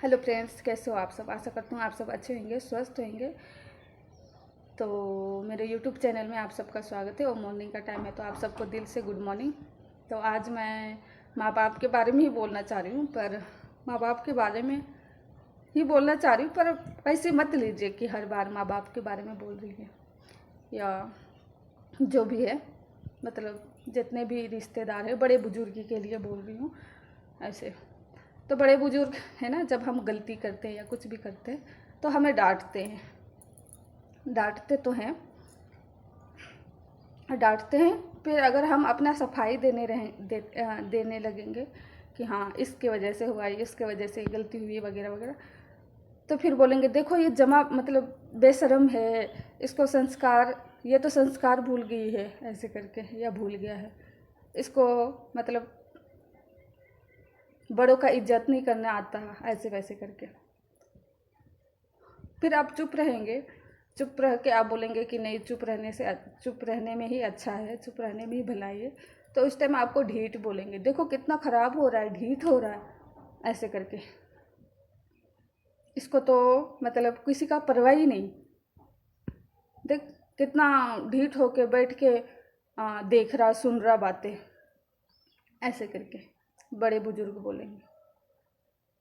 Hello friends, कैसे हो आप सब। आशा करती हूँ आप सब अच्छे होंगे, स्वस्थ होंगे। तो मेरे यूट्यूब चैनल में आप सबका स्वागत है और मॉर्निंग का टाइम है तो आप सबको दिल से गुड मॉर्निंग। तो आज मैं माँ बाप के बारे में ही बोलना चाह रही हूँ, पर माँ बाप के बारे में ही बोलना चाह रही हूँ, पर ऐसे मत लीजिए कि हर बार माँ बाप के बारे में बोल रही है या जो भी है, मतलब जितने भी रिश्तेदार हैं, बड़े बुजुर्ग के लिए बोल रही हूँ ऐसे। तो बड़े बुजुर्ग है ना, जब हम गलती करते हैं या कुछ भी करते हैं तो हमें डांटते तो हैं, डांटते हैं। फिर अगर हम अपना सफाई देने लगेंगे कि हाँ इसके वजह से हुआ, इसके वजह से गलती हुई वगैरह वगैरह, तो फिर बोलेंगे देखो ये जमा मतलब बेशरम है, इसको संस्कार, ये तो संस्कार भूल गई है ऐसे करके, या भूल गया है, इसको मतलब बड़ों का इज्जत नहीं करना आता ऐसे वैसे करके। फिर आप चुप रहेंगे, चुप रह के आप बोलेंगे कि नहीं, चुप रहने में ही अच्छा है, चुप रहने में ही भलाई है। तो उस टाइम आपको ढीठ बोलेंगे, देखो कितना ख़राब हो रहा है, ढीठ हो रहा है ऐसे करके। इसको तो मतलब किसी का परवाह ही नहीं, देख कितना ढीठ होके बैठ के देख रहा, सुन रहा बातें ऐसे करके बड़े बुजुर्ग बोलेंगे।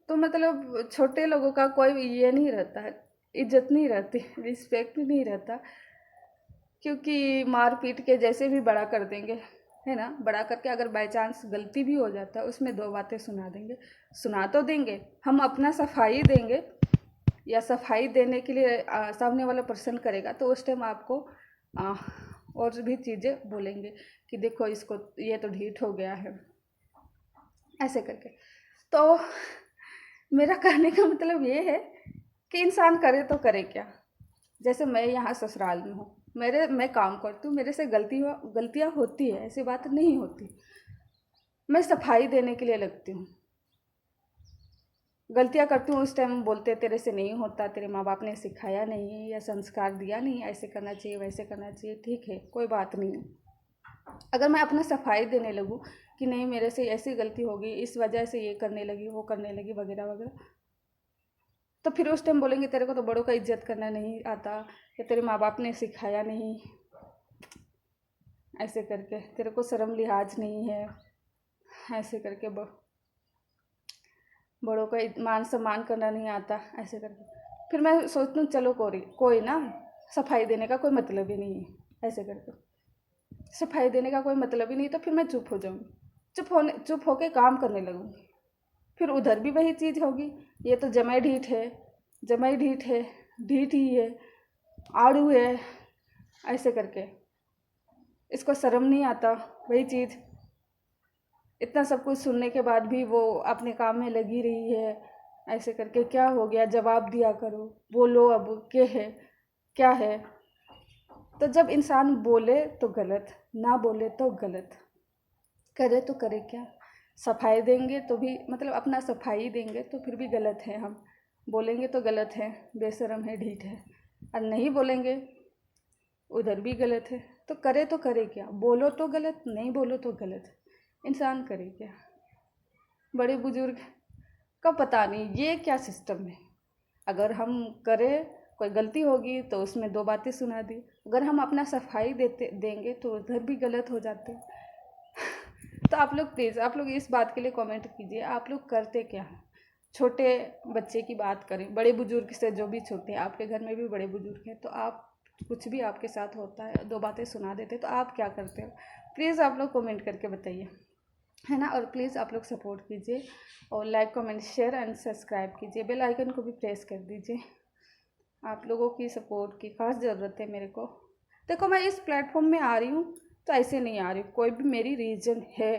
तो मतलब छोटे लोगों का कोई ये नहीं रहता है, इज्जत नहीं रहती, रिस्पेक्ट नहीं रहता, क्योंकि मार पीट के जैसे भी बड़ा कर देंगे, है ना। बड़ा करके अगर बाय चांस गलती भी हो जाता है, उसमें दो बातें सुना देंगे, सुना तो देंगे, हम अपना सफाई देंगे या सफाई देने के लिए सामने वाला पर्सन करेगा, तो उस टाइम आपको आ, और भी चीज़ें बोलेंगे कि देखो इसको, ये तो ढीठ हो गया है ऐसे करके। तो मेरा कहने का मतलब ये है कि इंसान करे तो करे क्या। जैसे मैं यहाँ ससुराल में हूँ, मैं काम करती हूँ, मेरे से गलतियाँ होती है, ऐसी बात नहीं होती। मैं सफाई देने के लिए लगती हूँ, गलतियाँ करती हूँ, उस टाइम बोलते तेरे से नहीं होता, तेरे माँ बाप ने सिखाया नहीं या संस्कार दिया नहीं, ऐसे करना चाहिए वैसे करना चाहिए। ठीक है, कोई बात नहीं है। अगर मैं अपना सफाई देने लगूँ कि नहीं मेरे से ऐसी गलती होगी, इस वजह से ये करने लगी, वो करने लगी वगैरह वगैरह, तो फिर उस टाइम बोलेंगे तेरे को तो बड़ों का इज्जत करना नहीं आता, या तेरे माँ बाप ने सिखाया नहीं ऐसे करके, तेरे को शर्म लिहाज नहीं है ऐसे करके, बड़ों का मान सम्मान करना नहीं आता ऐसे करके। फिर मैं सोचती हूँ चलो कोई ना, सफाई देने का कोई मतलब ही नहीं है ऐसे करके, सफाई देने का कोई मतलब ही नहीं, तो फिर मैं चुप हो जाऊँगी, चुप होके काम करने लगूँगी। फिर उधर भी वही चीज़ होगी, ये तो जमाई ढीठ है, जमाई ढीठ है, ढीठ ही है, आड़ू है ऐसे करके, इसको शर्म नहीं आता। वही चीज़, इतना सब कुछ सुनने के बाद भी वो अपने काम में लगी रही है ऐसे करके। क्या हो गया, जवाब दिया करो, बोलो अब क्या है, क्या है। तो जब इंसान बोले तो गलत, ना बोले तो गलत, करे तो करे क्या। सफाई देंगे तो भी मतलब अपना सफाई देंगे तो फिर भी गलत है, हम बोलेंगे तो गलत है, बेशरम है, ढीठ है, और नहीं बोलेंगे उधर भी गलत है। तो करे क्या, बोलो तो गलत, नहीं बोलो तो गलत, इंसान करे क्या। बड़े बुजुर्ग का पता नहीं ये क्या सिस्टम है। अगर हम करें, कोई गलती होगी तो उसमें दो बातें सुना दी, अगर हम अपना सफाई देंगे तो उधर भी गलत हो जाते हैं। तो आप लोग प्लीज़, आप लोग इस बात के लिए कमेंट कीजिए, आप लोग करते क्या हैं। छोटे बच्चे की बात करें, बड़े बुजुर्ग से जो भी छोटे, आपके घर में भी बड़े बुजुर्ग हैं, तो आप कुछ भी आपके साथ होता है, दो बातें सुना देते तो आप क्या करते हो, प्लीज़ आप लोग कमेंट करके बताइए, है ना। और प्लीज़ आप लोग सपोर्ट कीजिए और like comment share and subscribe कीजिए, बेल आइकन को भी प्रेस कर दीजिए। आप लोगों की सपोर्ट की खास ज़रूरत है मेरे को। देखो मैं इस प्लेटफॉर्म में आ रही हूँ तो ऐसे नहीं आ रही, कोई भी मेरी रीज़न है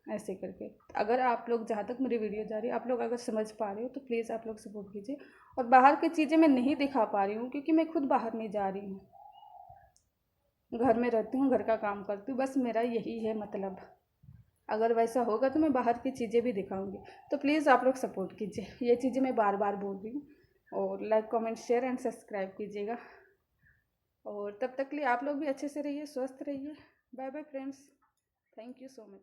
ऐसे करके। अगर आप लोग, जहाँ तक मेरी वीडियो जा रही है, आप लोग अगर समझ पा रहे हो तो प्लीज़ आप लोग सपोर्ट कीजिए। और बाहर की चीज़ें मैं नहीं दिखा पा रही हूँ क्योंकि मैं खुद बाहर नहीं जा रही हूँ, घर में रहती हूँ, घर का काम करती हूँ, बस मेरा यही है मतलब। अगर वैसा होगा तो मैं बाहर की चीज़ें भी दिखाऊंगी। तो प्लीज़ आप लोग सपोर्ट कीजिए, ये चीज़ें मैं बार बार बोल रही हूँ। और like comment share and subscribe कीजिएगा। और तब तक के लिए आप लोग भी अच्छे से रहिए, स्वस्थ रहिए। Bye bye friends, thank you so much.